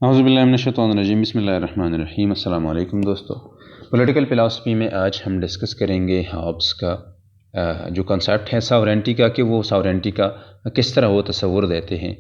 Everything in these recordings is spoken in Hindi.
औज़ुबिल्लाहि बिस्मिल्लाहिर्रहमानिर्रहीम। अस्सलाम वालेकुम दोस्तों। पॉलिटिकल फ़िलासफ़ी में आज हम डिस्कस करेंगे हॉब्स का जो कॉन्सेप्ट है सॉवरेनिटी का, कि वो सॉवरेनिटी का किस तरह वो तस्वुर देते हैं।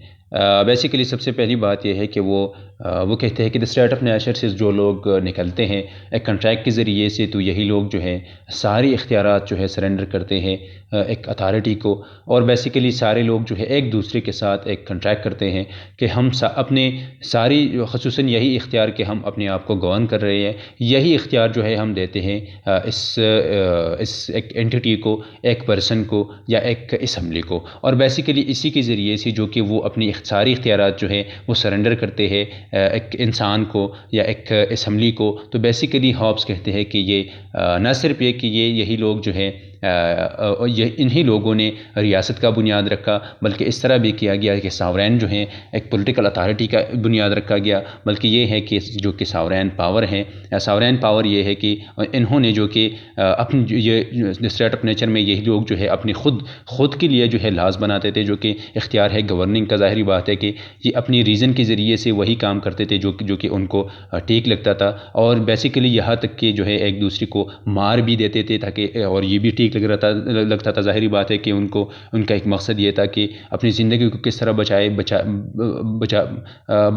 बेसिकली सबसे पहली बात यह है कि वो कहते हैं कि द स्टेट ऑफ नेचर से जो लोग निकलते हैं एक कॉन्ट्रैक्ट के ज़रिए से, तो यही लोग जो है सारी इख्तियारात जो है सरेंडर करते हैं एक अथॉरिटी को। और बेसिकली सारे लोग जो है एक दूसरे के साथ एक कॉन्ट्रैक्ट करते हैं कि हम अपने सारी ख़ुसूसन यही इख्तियार कि हम अपने आप को गवर्न कर रहे हैं, यही इख्तियार जो है हम देते हैं इस एक एंटिटी को, एक पर्सन को या एक असम्बली को। और बेसिकली इसी के ज़रिए से जो कि वो अपनी सारी इख्तियारात जो है वो सरेंडर करते हैं एक इंसान को या एक असम्बली को। तो बेसिकली हॉब्स कहते हैं कि ये न सिर्फ ये कि यही लोग जो है ये इन्हीं लोगों ने रियासत का बुनियाद रखा, बल्कि इस तरह भी किया गया कि सावरैन जो हैं एक पॉलिटिकल अथॉरिटी का बुनियाद रखा गया। बल्कि ये है कि जो कि सावरैन पावर हैं, सावरैन पावर ये है कि इन्होंने जो कि अपनी ये स्टेट ऑफ नेचर में यही लोग जो है अपनी खुद के लिए जो है लाज बनाते थे, जो कि इख्तियार है गवर्निंग का। ज़ाहिरी बात है कि ये अपनी रीज़न के ज़रिए से वही काम करते थे जो कि उनको ठीक लगता था। और बेसिकली यहाँ तक कि जो है एक दूसरे को मार भी देते थे ताकि, और ये भी ठीक लगता था। ज़ाहिरी बात है कि उनका एक मकसद ये था कि अपनी ज़िंदगी को किस तरह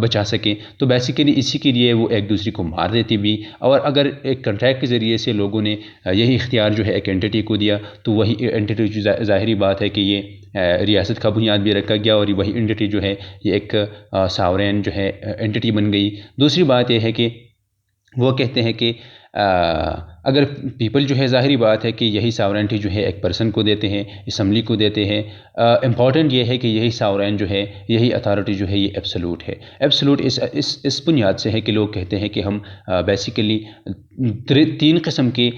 बचा सकें। तो बेसिकली इसी के लिए वो एक दूसरे को मार देती भी। और अगर एक कॉन्ट्रैक्ट के ज़रिए से लोगों ने यही इख्तियार जो है एक एंटिटी को दिया, तो वही एंटिटी ज़ाहिरी बात है कि ये रियासत का बुनियाद भी रखा गया और वही एंटिटी जो है ये एक सावरेन जो है एंटिटी बन गई। दूसरी बात यह है कि वो कहते हैं कि अगर पीपल जो है, ज़ाहिरी बात है कि यही सावरेनिटी जो है एक पर्सन को देते हैं, असम्बली को देते हैं। इम्पॉर्टेंट ये है कि यही सावरेन जो है, यही अथॉरिटी जो है ये एब्सोल्यूट है। एब्सोल्यूट इस बुनियाद से है कि लोग कहते हैं कि हम बेसिकली 3 किस्म के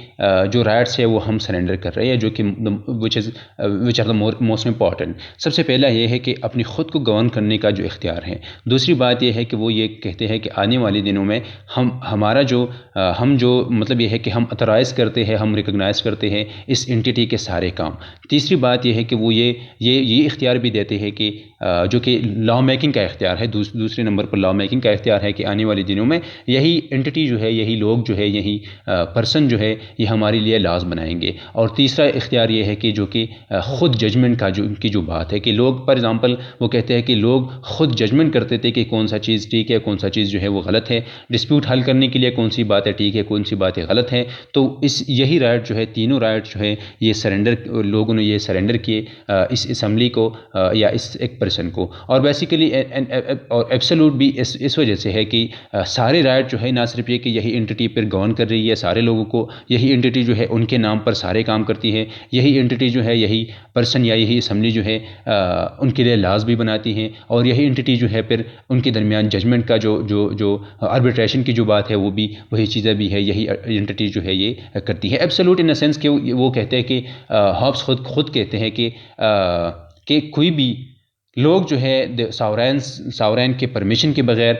जो राइट्स है वो हम सरेंडर कर रहे हैं, जो कि which are the most important. सबसे पहला ये है कि अपनी ख़ुद को गवर्न करने का जो इख्तियार है। दूसरी बात यह है कि वो ये कहते हैं कि आने वाले दिनों में हमारा जो मतलब ये है कि हम अथराइज़ करते हैं, हम रिकॉग्नाइज़ करते हैं इस एंटिटी के सारे काम। तीसरी बात यह है कि वो ये इख्तियार भी देते हैं कि जो कि लॉ मेकिंग का इख्तियार है। दूसरे नंबर पर लॉ मेकिंग का इख्तियार है कि आने वाले दिनों में यही एंटिटी जो है, यही लोग जो है, यही पर्सन जो है ये हमारे लिए लॉज बनाएंगे। और तीसरा इख्तियार ये है कि जो कि ख़ुद जजमेंट का जो बात है कि लोग, फॉर एग्ज़ाम्पल वो कहते हैं कि लोग ख़ुद जजमेंट करते थे कि कौन सा चीज़ ठीक है, कौन सा चीज़ जो है वो गलत है। डिस्प्यूट हल करने के लिए कौन सी बातें ठीक है, कौन सी बातें गलत हैं। तो यही राइट जो है, तीनों राइट जो है ये लोगों ने ये सरेंडर किए इस असम्बली को या इस एक पर्सन को। और बेसिकली और एब्सोल्यूट भी इस वजह से है कि सारे राइट जो है ना सिर्फ ये कि यही एंटिटी पर गवर्न कर रही है सारे लोगों को, यही एंटिटी जो है उनके नाम पर सारे काम करती है, यही एंटिटी जो है, यही पर्सन या यही असम्बली जो है उनके लिए लॉज भी बनाती हैं। और यही एंटिटी जो है फिर उनके दरमियान जजमेंट का जो आर्बिट्रेशन की जो बात है वो भी वही चीज़ें भी है, यही एंटिटी जो है ये करती है। एब्सोल्यूट इन द सेंस कि वो कहते हैं कि हॉब्स खुद कहते हैं कि कोई भी लोग जो है सावरैन के परमिशन के बगैर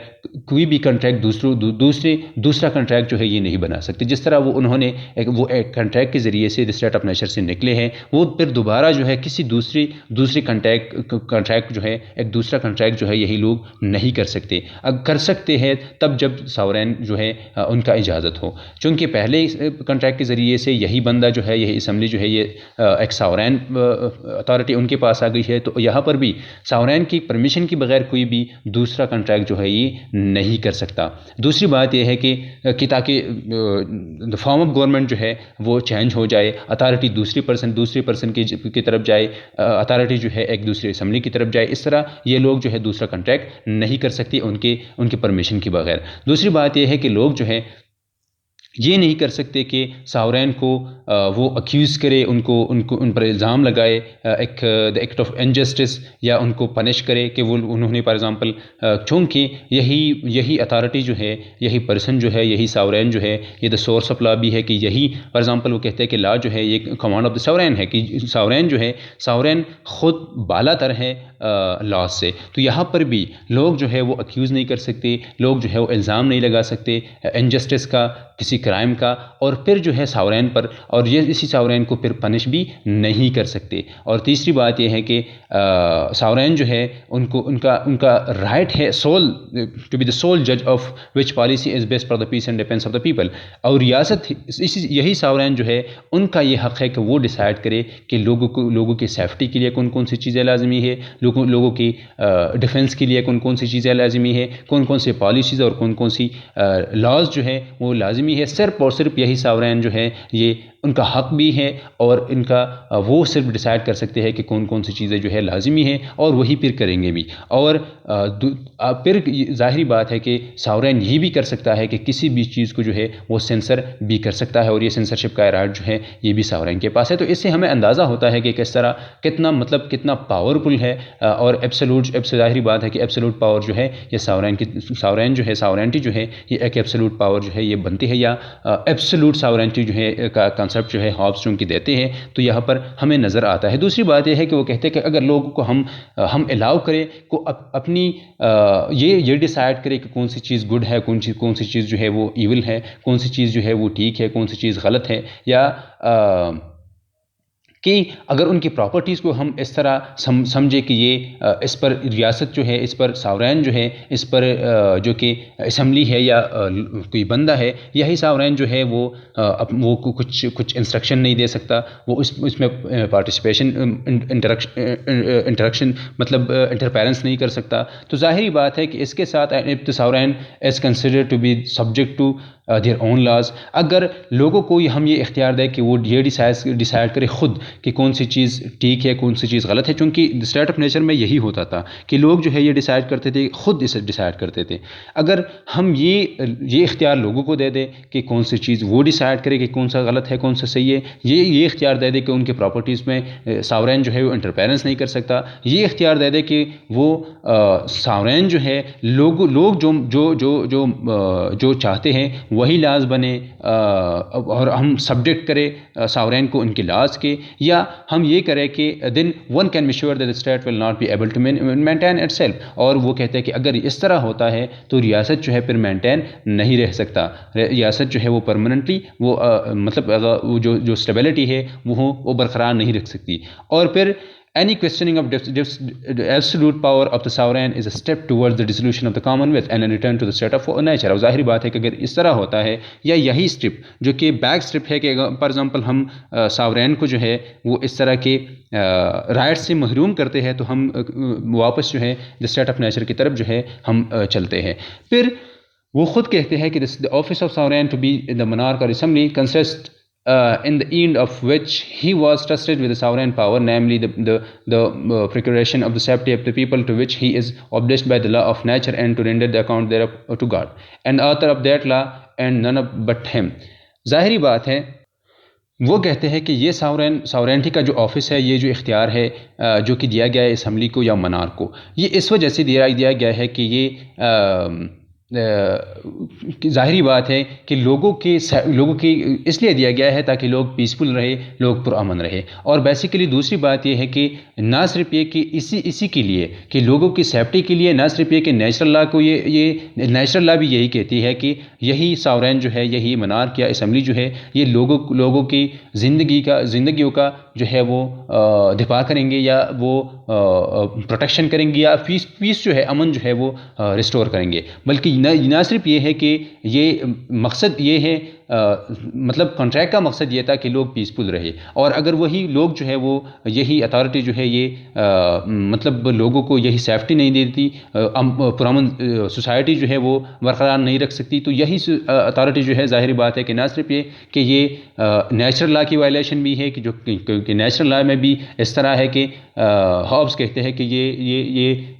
कोई भी कॉन्ट्रैक्ट दूसरा कॉन्ट्रैक्ट जो है ये नहीं बना सकते। जिस तरह उन्होंने एक कॉन्ट्रैक्ट के ज़रिए से स्टेट ऑफ नेचर से निकले हैं, वो फिर दोबारा जो है किसी दूसरी कॉन्ट्रैक्ट जो है, एक दूसरा कॉन्ट्रैक्ट जो है यही लोग नहीं कर सकते। अब कर सकते हैं तब जब सावरैन जो है उनका इजाज़त हो। चूँकि पहले कॉन्ट्रैक्ट के ज़रिए से यही बंदा जो है, यही असम्बली जो है, ये एक सावरैन अथॉरिटी उनके पास आ गई है। तो यहाँ पर भी सावरैन की परमिशन के बगैर कोई भी दूसरा कॉन्ट्रैक्ट जो है ये नहीं कर सकता। दूसरी बात यह है कि ताकि द फॉर्म ऑफ गवर्नमेंट जो है वो चेंज हो जाए, अथॉरिटी दूसरे पर्सन की तरफ जाए, अथॉरिटी जो है एक दूसरे असम्बली की तरफ जाए। इस तरह ये लोग जो है दूसरा कॉन्ट्रैक्ट नहीं कर सकते उनके परमिशन के बगैर। दूसरी बात यह है कि लोग जो है ये नहीं कर सकते कि सावरैन को वो अक्यूज़ करे, उन पर इल्ज़ाम लगाए द एक्ट ऑफ इनजस्टिस, या उनको पनिश करे कि वो उन्होंने फॉर एग्ज़ाम्पल चूँकि यही अथॉरिटी जो है, यही पर्सन जो है, यही सावरैन जो है, ये द सोर्स ऑफ लॉ भी है कि यही फॉर एग्ज़ाम्पल वो कहते हैं कि लॉ जो है ये कमांड ऑफ द सावरैन है, कि सावरैन जो है, सावरैन ख़ुद बालातर है लॉ से। तो यहाँ पर भी लोग जो है वो अक्यूज़ नहीं कर सकते, लोग जो है वो इल्ज़ाम नहीं लगा सकते इनजस्टिस का क्राइम का, और फिर जो है सावरेन पर, और ये इसी सावरेन को फिर पनिश भी नहीं कर सकते। और तीसरी बात यह है कि सावरेन जो है उनको उनका उनका राइट है sole to be the sole जज of which policy is best for the peace and defence of the people. और रियासत यही सावरेन जो है उनका ये हक़ है कि वो डिसाइड करे कि लोगों की सेफ्टी के लिए कौन कौन सी चीज़ें लाजमी है, लोगों की डिफेंस के लिए कौन कौन सी चीज़ें लाजमी है, कौन कौन से पॉलिसीज़ और कौन कौन सी लॉज जो है वो लाजमी है। सिर्फ और सिर्फ यही सावरेन जो है ये उनका हक़ भी है, और इनका वो सिर्फ डिसाइड कर सकते हैं कि कौन कौन सी चीज़ें जो है लाजमी है, और वही फिर करेंगे भी। और फिर ज़ाहिरी बात है कि सावरेन ये भी कर सकता है कि किसी भी चीज़ को जो है वो सेंसर भी कर सकता है, और ये सेंसरशिप का राइट जो है ये भी सावरेन के पास है। तो इससे हमें अंदाज़ा होता है कि किस तरह कितना पावरफुल है, और ज़ाहिरी बात है कि एब्सोल्यूट पावर जो है ये सावरेन जो है, सावरेंटी जो है ये एक एब्सोल्यूट पावर जो है ये बनती है, या एब्सोल्यूट सावरेंटी जो है का कॉन्सेप्ट जो है हॉब्स चूँकि देते हैं, तो यहाँ पर हमें नज़र आता है। दूसरी बात यह है कि वो कहते हैं कि अगर लोगों को हम अलाउ करें को अपनी ये डिसाइड करें कि कौन सी चीज़ गुड है, कौन सी चीज़ जो है वो ईविल है, कौन सी चीज़ जो है वो ठीक है, कौन सी चीज़ गलत है, या कि अगर उनकी प्रॉपर्टीज़ को हम इस तरह समझे कि ये इस पर रियासत जो है, इस पर सावरेन जो है, इस पर जो कि असम्बली है या कोई बंदा है, यही सावरेन जो है वो कुछ इंस्ट्रक्शन नहीं दे सकता, वो इसमें पार्टिसिपेशन इंटरेक्शन मतलब इंटरफेरेंस नहीं कर सकता। तो ज़ाहिरी बात है कि इसके साथ if the sovereign is considered to be subject to their own laws, अगर लोगों को हम ये इख्तियार दें कि वो ये डिसाइड करे ख़ुद कि कौन सी चीज़ ठीक है, कौन सी चीज़ गलत है, क्योंकि स्टेट ऑफ नेचर में यही होता था कि लोग जो है ये डिसाइड करते थे, ख़ुद इसे डिसाइड करते थे। अगर हम ये इख्तियार लोगों को दे दें कि कौन सी चीज़ वो डिसाइड करे कि कौन सा गलत है, कौन सा सही है, ये इख्तियार दे दे कि उनके प्रॉपर्टीज़ में सावरेन जो है वो इंटरफेरेंस नहीं कर सकता, ये इख्तियार दे दे कि वो सावरेन जो है लोग जो चाहते हैं वही लाज बने, और हम सब्जेक्ट करें सावरेन को उनके लाज के, या हम ये करें कि then one can be sure that the state will not be able to maintain itself. और वो कहते हैं कि अगर इस तरह होता है तो रियासत जो है फिर मेंटेन नहीं रह सकता, रियासत जो है वो परमानेंटली वो मतलब जो स्टेबिलिटी है वो बरकरार नहीं रख सकती। और फिर any questioning of absolute power of the sovereign is a step towards the dissolution of the commonwealth and a return to the state of nature। और ज़ाहिर बात है कि अगर इस तरह होता है, या यही स्ट्रिप जो कि बैक स्ट्रिप है कि फॉर एग्जांपल हम सावरेन को जो है वो इस तरह के राइट से महरूम करते हैं, तो हम वापस जो है द स्टेट ऑफ नेचर की तरफ जो है हम चलते हैं। फिर वो ख़ुद कहते हैं कि the office of sovereign to be the monarch और assembly consist in the end of which he was trusted with the sovereign power, namely the procuration of the safety of the people, to which he is obliged by the law of nature, and to render the account thereof to God and author of that law and none but him। ज़ाहिरी बात है वो कहते हैं कि ये सावरेंटी का जो ऑफिस है, ये जो इख्तियार है जो कि दिया गया है असम्बली को या मनार को, ये इस वजह से दिया गया है कि ये ज़ाहिरी बात है कि लोगों की इसलिए दिया गया है ताकि लोग पीसफुल रहे, लोग पुरअमन रहे। और बेसिकली दूसरी बात यह है कि ना सिर्फ ये कि इसी के लिए कि लोगों की सेफ्टी के लिए, ना सिर्फ ये कि नेचुरल लॉ को ये नेचुरल लॉ भी यही कहती है कि यही सावरेन जो है, यही मनार्क या असम्बली जो है, ये लोगों की ज़िंदगियों का जो है वो दिफा करेंगे, या वो प्रोटेक्शन करेंगे, या पीस जो है, अमन जो है वो रिस्टोर करेंगे। बल्कि ना सिर्फ ये है कि ये मकसद ये है, मतलब कॉन्ट्रैक्ट का मकसद ये था कि लोग पीसफुल रहे, और अगर वही लोग जो है वो यही अथॉरिटी जो है ये मतलब लोगों को यही सेफ्टी नहीं देती, पुरअमन सोसाइटी जो है वो बरकरार नहीं रख सकती, तो यही अथॉरिटी जो है ज़ाहिर बात है कि ना सिर्फ ये कि ये नेचुरल लॉ की वायलेशन भी है, कि नेचुरल लॉ में भी इस तरह है कि हॉब्स कहते हैं कि ये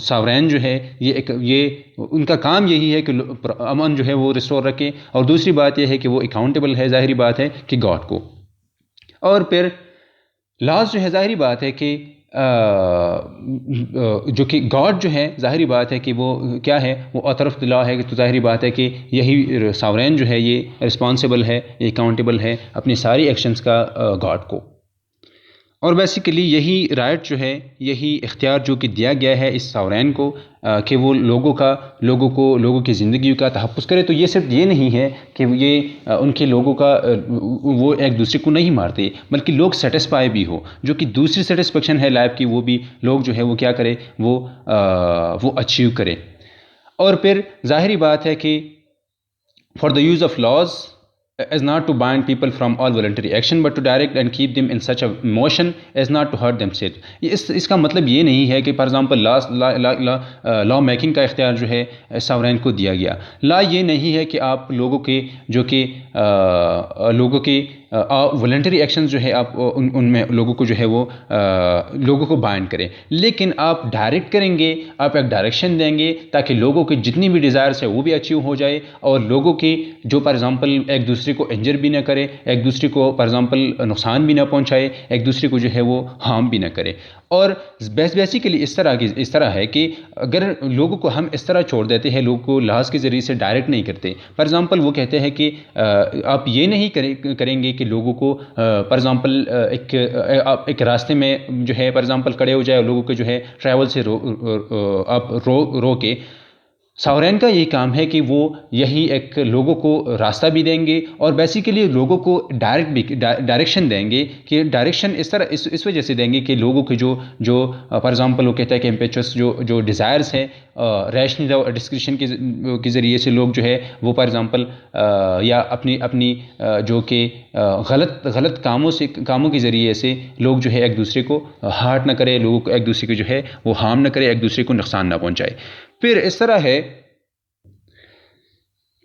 सावरेन जो है ये उनका काम यही है कि अमन जो है वो रिस्टोर रखें, और दूसरी बात यह है कि वो अकाउंटेबल है, ज़ाहिरी बात है कि गॉड को। और फिर लॉज जो है, ज़ाहिरी बात है कि जो कि गॉड जो है, ज़ाहिरी बात है कि वो क्या है, वो ऑथर ऑफ द लॉ है, तो ज़ाहिरी बात है कि यही सावरेन जो है ये रिस्पॉन्सिबल है, ये अकाउंटेबल है अपनी सारी एक्शंस का गॉड को। और बेसिकली यही राइट जो है, यही इख्तियार जो कि दिया गया है इस सावरैन को कि वो लोगों की ज़िंदगी का तहफ़्फ़ुज़ करे। तो ये सिर्फ ये नहीं है कि ये उनके लोगों का वो एक दूसरे को नहीं मारते, बल्कि लोग सेटिस्फाई भी हो, जो कि दूसरी सेटिस्फेक्शन है लाइफ की, वो भी लोग जो है वो क्या करें, वो अचीव करें। और फिर ज़ाहिरी बात है कि for the use of laws as not to bind people from all voluntary action but to direct and keep them in such a motion as not to hurt themselves। इसका मतलब ये नहीं है कि फॉर एग्जांपल लॉ मेकिंग का इख्तियार जो है सावरैन को दिया गया। लॉ ये नहीं है कि आप लोगों के जो कि लोगों के वॉलंटरी एक्शंस जो है आप उनमें लोगों को जो है वो लोगों को बाइंड करें, लेकिन आप डायरेक्ट करेंगे, आप एक डायरेक्शन देंगे ताकि लोगों की जितनी भी डिज़ायर्स है वो भी अचीव हो जाए, और लोगों की जो फॉर एग्जांपल एक दूसरे को इंजर भी ना करे, एक दूसरे को फॉर एग्जांपल नुकसान भी ना पहुंचाए, एक दूसरे को जो है वो हार्म भी ना करे। और बेसिकली इस तरह है कि अगर लोगों को हम इस तरह छोड़ देते हैं, लोगों को लाज के ज़रिए से डायरेक्ट नहीं करते। फॉर एग्जांपल वो कहते हैं कि आप ये नहीं करेंगे कि लोगों को फॉर एग्जांपल एक रास्ते में जो है फॉर एग्जांपल खड़े हो जाए, लोगों के जो है ट्रैवल से रो के। सावरैन का यही काम है कि वो यही एक लोगों को रास्ता भी देंगे और बेसिकली लोगों को डायरेक्शन देंगे, कि डायरेक्शन इस वजह से देंगे कि लोगों के जो फॉर एग्जांपल वो कहता है कि इम्पेचुअस जो डिज़ायर्स हैं रैशनल डिस्क्रिशन के ज़रिए से लोग जो है वो फॉर एग्जांपल या अपनी जो कि गलत कामों के ज़रिए से लोग जो है एक दूसरे को हार्ट ना करे, लोगों को एक दूसरे को जो है वो हार्म ना करे, एक दूसरे को नुकसान ना पहुंचाए। फिर इस तरह है,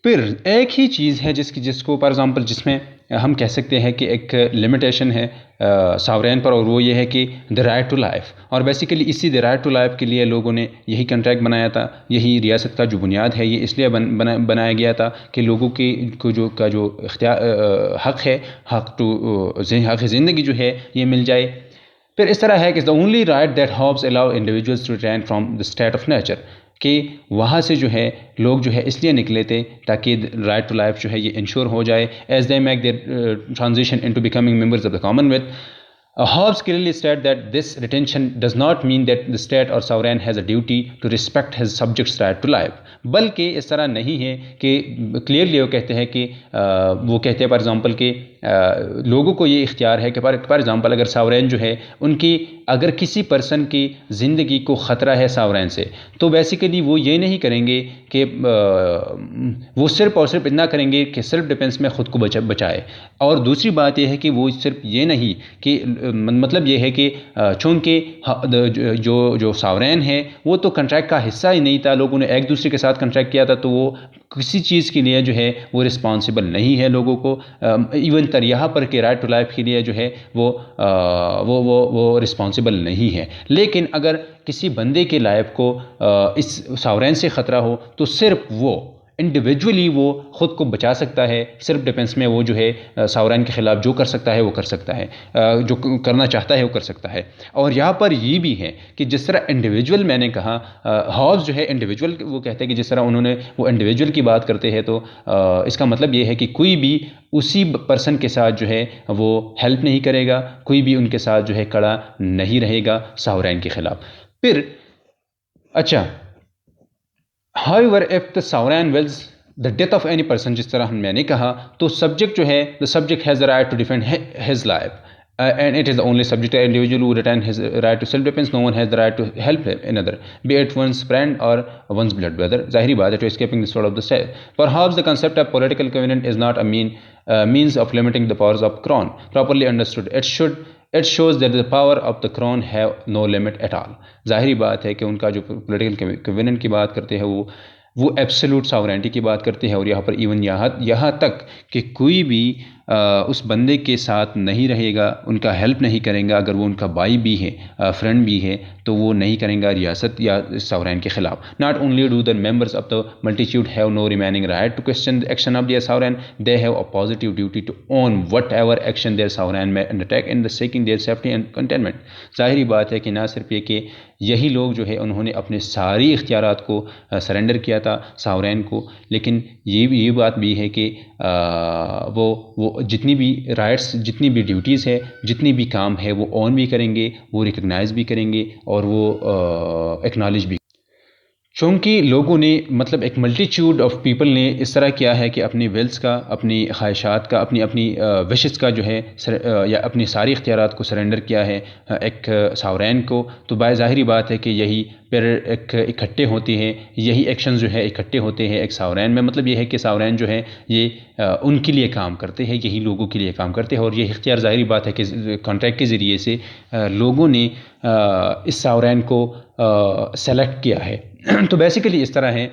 फिर एक ही चीज़ है जिसको फॉर एग्जांपल जिसमें हम कह सकते हैं कि एक लिमिटेशन है सावरैन पर, और वो ये है कि द राइट टू लाइफ। और बेसिकली इसी द राइट टू लाइफ के लिए लोगों ने यही कॉन्ट्रैक्ट बनाया था, यही रियासत का जो बुनियाद है ये इसलिए बनाया गया था कि लोगों को जो इख्तियार हक़ है, हक़ ज़िंदगी जो है ये मिल जाए। फिर इस तरह है कि the only right that Hobbes allow individuals to return from the state of nature, कि वहाँ से जो है लोग जो है इसलिए निकले थे ताकि राइट टू लाइफ जो है ये इंश्योर हो जाए, as they make their transition into becoming members of the commonwealth. Hobbes clearly stated that this retention does not mean that the state or sovereign has a duty to respect his subjects' right to life, बल्कि इस तरह नहीं है कि क्लियरली वो कहते हैं कि वो कहते हैं फॉर एग्जांपल कि लोगों को ये इख्तियार है कि फॉर एग्जांपल अगर सावरैन जो है उनकी अगर किसी पर्सन की ज़िंदगी को ख़तरा है सावरैन से, तो बेसिकली वो ये नहीं करेंगे कि वो सिर्फ और सिर्फ इतना करेंगे कि सेल्फ डिफेंस में ख़ुद को बचाए। और दूसरी बात यह है कि वो सिर्फ ये नहीं कि मतलब ये है कि चूँकि जो सावरैन है वो तो कॉन्ट्रैक्ट का हिस्सा ही नहीं था, लोगों ने एक दूसरे के साथ कॉन्ट्रैक्ट किया था, तो वो किसी चीज़ के लिए जो है वो रिस्पॉन्सिबल नहीं है लोगों को। इवन तर यहाँ पर कि राइट टू लाइफ के लिए जो है वो रिस्पॉन्सिबल नहीं है। लेकिन अगर किसी बंदे के लाइफ को इस सावरैन से ख़तरा हो तो सिर्फ वो इंडिविजुअली वो ख़ुद को बचा सकता है, सेल्फ डिफेंस में वो जो है सावरैन के ख़िलाफ़ जो कर सकता है वो कर सकता है, जो करना चाहता है वो कर सकता है। और यहाँ पर ये भी है कि जिस तरह इंडिविजुअल मैंने कहा, हॉब्स जो है इंडिविजुअल वो कहते हैं कि जिस तरह उन्होंने वो इंडिविजुअल की बात करते हैं, तो इसका मतलब ये है कि कोई भी उसी पर्सन के साथ जो है वो हेल्प नहीं करेगा, कोई भी उनके साथ जो है खड़ा नहीं रहेगा सावरैन के ख़िलाफ़। फिर अच्छा, However, if the sovereign wills the death of any person, जिस तरह मैंने कहा, तो सब्जेक्ट जो है the subject has the right to defend his life, and it is the only subject individual who retain his right to self-defense. No one has the right to help another, be it one's friend or one's blood brother. ज़ाहिरी बात है, to escaping the sword of the state. Perhaps the concept of political covenant is not a means of limiting the powers of crown. Properly understood, it shows that the power of the crown have no limit at all. ज़ाहिरी बात है कि उनका जो पॉलिटिकल कवेनेंट की बात करते हैं वो एब्सोल्यूट सॉवरेनिटी की बात करते हैं, और यहाँ पर इवन यहाँ तक कि कोई भी उस बंदे के साथ नहीं रहेगा, उनका हेल्प नहीं करेगा, अगर वो उनका भाई भी है, फ्रेंड भी है, तो वो नहीं करेगा रियासत या सावरैन के ख़िलाफ़। Not only do the members of the multitude have no remaining right to question the action of their sovereign, they have a positive duty to own whatever action their sovereign may undertake in the seeking their safety and contentment. ज़ाहिरी बात है कि ना सिर्फ ये कि यही लोग जो है उन्होंने अपने सारी इख्तियारात को सरेंडर किया था सावरैन को, लेकिन ये बात भी है कि वो जितनी भी राइट्स, जितनी भी ड्यूटीज़ है, जितनी भी काम है वो ऑन भी करेंगे, वो रिकग्नाइज़ भी करेंगे और वो एक्नॉलेज भी। चूँकि लोगों ने मतलब एक मल्टीट्यूड ऑफ पीपल ने इस तरह किया है कि अपनी विल्स का, अपनी ख्वाहिशात का, अपनी अपनी विशेस का जो है या अपनी सारी इख्तियारात को सरेंडर किया है एक सावरैन को, तो ज़ाहिरी बात है कि यही फिर एक इकट्ठे होते हैं, यही एक्शन जो है इकट्ठे होते हैं एक सावरैन में। मतलब ये है कि सावरैन जो है ये उनके लिए काम करते हैं, यही लोगों के लिए काम करते हैं और ये इख्तियार ज़ाहिरी बात है कि कॉन्ट्रैक्ट के ज़रिए से लोगों ने इस सावरैन को सेलेक्ट किया है। तो बेसिकली इस तरह है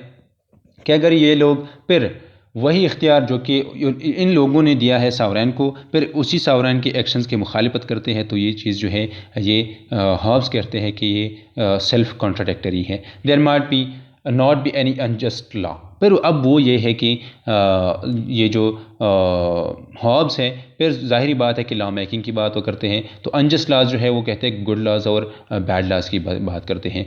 कि अगर ये लोग फिर वही इख्तियार जो कि इन लोगों ने दिया है सावरैन को, फिर उसी सावरैन के एक्शंस की मुखालिफत करते हैं, तो ये चीज़ जो है ये हॉब्स कहते हैं कि ये सेल्फ कॉन्ट्राडिक्टरी है। There might be not be any unjust law. फिर अब वो ये है कि ये जो हॉब्स है, फिर ज़ाहिरी बात है कि लॉ मेकिंग की बात वो करते हैं, तो अनजस्ट लॉज जो है वो कहते हैं गुड लॉज और बैड लॉज की बात करते हैं।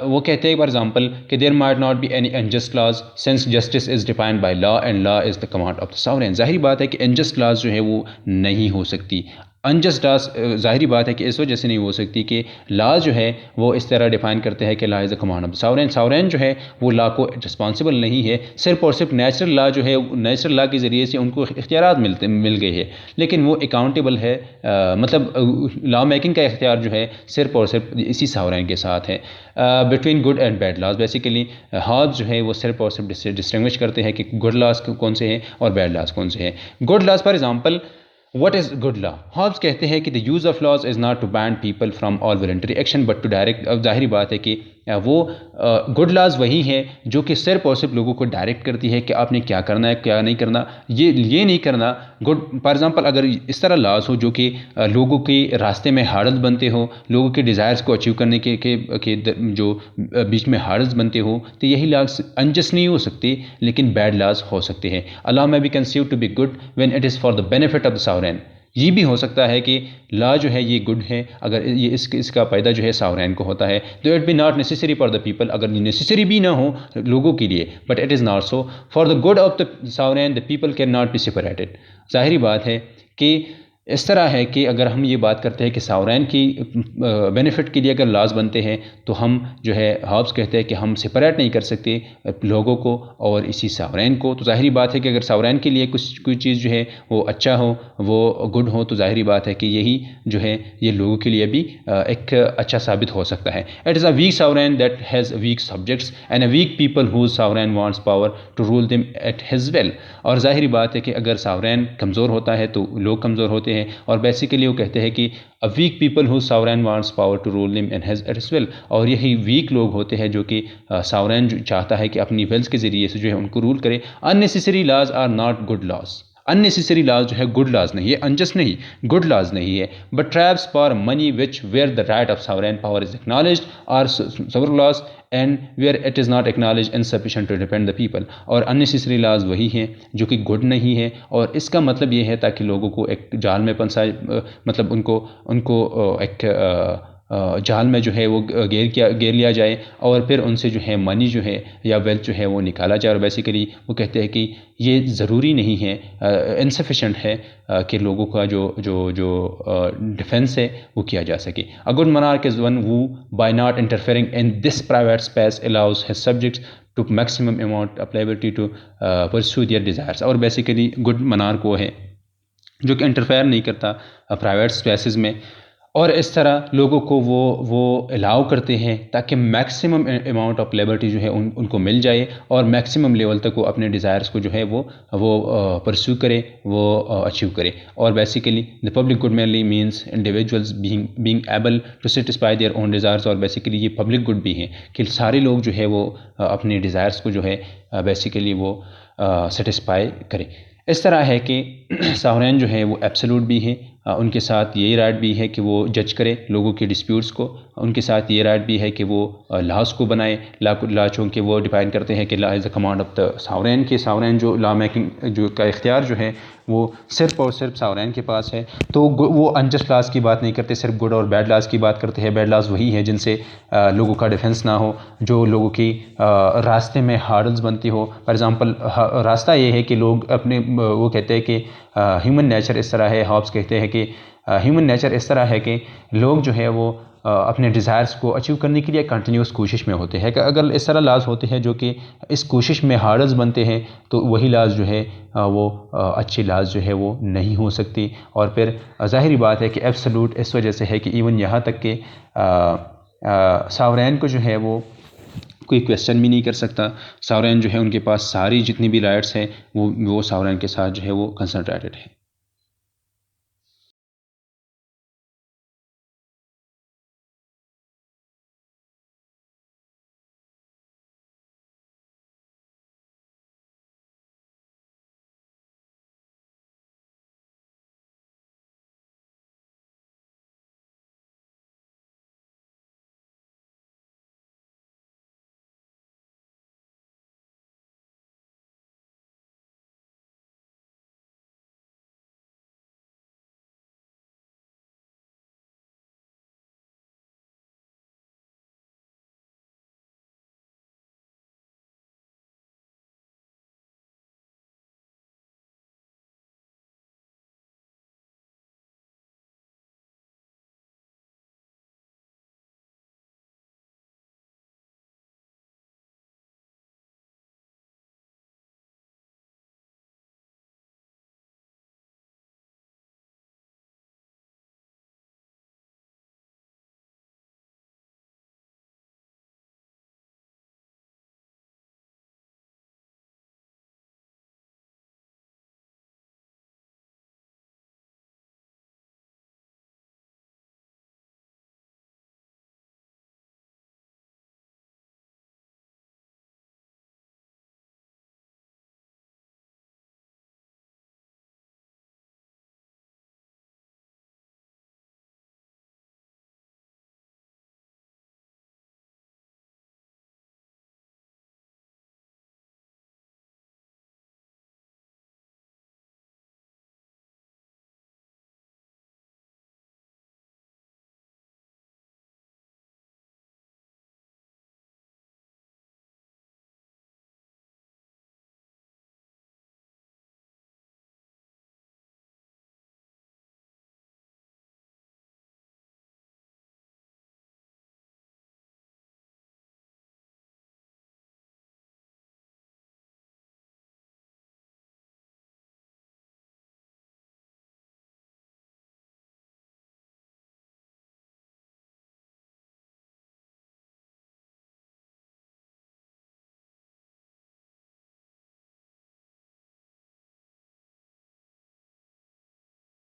वो कहते हैं फॉर एग्जांपल कि there might not be any unjust laws since justice is defined by law and law is the command of the sovereign. ज़ाहिरी बात है कि अनजस्ट लॉज जो है वो नहीं हो सकती। अनजस्ट लॉज ज़ाहिरी बात है कि इस वजह से नहीं हो सकती कि लॉ जो है वो इस तरह डिफाइन करते हैं कि law is the command of sovereign. Sovereign जो है वो लॉ को रिस्पॉन्सिबल नहीं है, सिर्फ और सिर्फ नेचुरल लॉ जो है, नेचुरल लॉ के ज़रिए से उनको इख्तियारात मिल गए हैं, लेकिन वो अकाउंटेबल है। मतलब लॉ मेकिंग का इख्तियार जो है सिर्फ और सिर्फ इसी सावरैन के साथ है। Between good and bad laws basically Hobbes जो है वो सिर्फ और सिर्फ डिस्टिंग्विश करते हैं कि गुड लॉज कौन से हैं और बैड लॉज कौन से हैं। Good laws for example, What is good law? हॉब्स कहते हैं कि the use of laws is not to ban people from all voluntary action but to direct। अब जाहिर बात है कि वो गुड लॉज वही हैं जो कि सिर्फ और सिर्फ लोगों को डायरेक्ट करती है कि आपने क्या करना है, क्या नहीं करना, ये नहीं करना। गुड फॉर एग्जांपल अगर इस तरह लॉज हो जो कि लोगों के रास्ते में हार्डल्स बनते हो, लोगों के डिज़ायर्स को अचीव करने के जो बीच में हार्डल्स बनते हो, तो यही लॉज अनजस्ट नहीं हो सकते, लेकिन बैड लॉज हो सकते हैं। A law may be conceived to be good when it is for the benefit of the sovereign. ये भी हो सकता है कि लॉ जो है ये गुड है अगर ये इसका फ़ायदा जो है सावरैन को होता है, तो it be not necessary for the people, अगर ये नेसेसरी भी ना हो लोगों के लिए, but it is not so for the good of the sovereign the people can not be separated. ज़ाहिरी बात है कि इस तरह है कि अगर हम ये बात करते हैं कि सावरैन की बेनिफिट के लिए अगर लॉज बनते हैं, तो हम जो है हॉब्स कहते हैं कि हम सेपरेट नहीं कर सकते लोगों को और इसी सावरैन को। तो ज़ाहिरी बात है कि अगर सावरैन के लिए कोई चीज़ जो है वो अच्छा हो, वो गुड हो, तो ज़ाहिरी बात है कि यही जो है ये लोगों के लिए भी एक अच्छा साबित हो सकता है। It is a weak sovereign that has weak subjects and a weak people whose sovereign wants power to rule them at his will. और ज़ाहिरी बात है कि अगर सावरैन कमज़ोर होता है तो लोग कमज़ोर होते हैं, और बेसिकली वो कहते हैं कि a weak people who sovereign wants power to rule him in his will. और यही वीक लोग होते हैं जो कि सावरैन चाहता है कि अपनी विल्स के ज़रिए से जो है उनको रूल करे। Unnecessary laws are not good laws. Unnecessary laws जो है गुड लॉज नहीं है, अनजस्ट नहीं, गुड लॉज नहीं है, but traps for money which where the right of sovereign power is acknowledged are sober laws and where it is not acknowledge insufficient to depend the people. और अननेसेसरी लॉज वही हैं जो कि गुड नहीं है, और इसका मतलब ये है ताकि लोगों को एक जाल में फंसाए, मतलब उनको एक जाल में जो है वो घेर लिया जाए और फिर उनसे जो है मनी जो है या वेल्थ जो है वो निकाला जाए। और बेसिकली वो कहते हैं कि ये ज़रूरी नहीं है, इनसफिशेंट है कि लोगों का जो डिफेंस है वो किया जा सके। A good monarch is one who by not interfering in this private space allows his subjects to maximum amount of liberty to pursue their desires। और बेसिकली गुड monarch वो है जो कि इंटरफेयर नहीं करता प्राइवेट स्पेसेस में, और इस तरह लोगों को वो अलाउ करते हैं ताकि मैक्सिमम अमाउंट ऑफ लिबर्टी जो है उनको मिल जाए और मैक्सिमम लेवल तक वो अपने डिज़ायर्स को जो है वो परस्यू करे, वो अचीव करे। और basically the public good mainly means individuals being able to satisfy their own desires. और बेसिकली ये पब्लिक गुड भी हैं कि सारे लोग जो है वो अपने डिज़ायर्स को जो है बेसिकली वो सेटिस्फाई करें। इस तरह है कि सावरैन जो है वो एब्सोल्यूट भी है, उनके साथ यही राइट भी है कि वो जज करे लोगों के डिस्प्यूट्स को। उनके साथ ये राइट भी है कि वो लॉज को बनाए। लॉ चूँकि वो डिफाइन करते हैं कि law is the command of the sovereign, के सावरेन जो लॉ मेकिंग जो का इख्तियार जो है वो सिर्फ और सिर्फ सावरेन के पास है। तो वो अनजस्ट लॉज की बात नहीं करते, सिर्फ गुड और बैड लॉज की बात करते हैं। बैड लॉज वही है जिनसे लोगों का डिफेंस ना हो, जो लोगों की रास्ते में हार्डल्स बनती हो। फॉर एग्ज़ाम्पल रास्ता ये है कि लोग अपने वो कहते हैं कि ह्यूमन नेचर इस तरह है, हॉब्स कहते हैं कि ह्यूमन नेचर इस तरह है कि लोग जो है वो अपने डिज़ायर्स को अचीव करने के लिए कंटिन्यूस कोशिश में होते हैं। कि अगर इस तरह लाज होते हैं जो कि इस कोशिश में हार्डल्स बनते हैं, तो वही लाज जो है वो अच्छी लाज जो है वो नहीं हो सकती। और फिर ज़ाहिरी बात है कि एब्सोल्यूट इस वजह से है कि इवन यहाँ तक कि सावरेन को जो है वो कोई क्वेश्चन भी नहीं कर सकता। सावरेन जो है उनके पास सारी जितनी भी राइट्स हैं वो सावरेन के साथ जो है वो कंसंट्रेटेड है।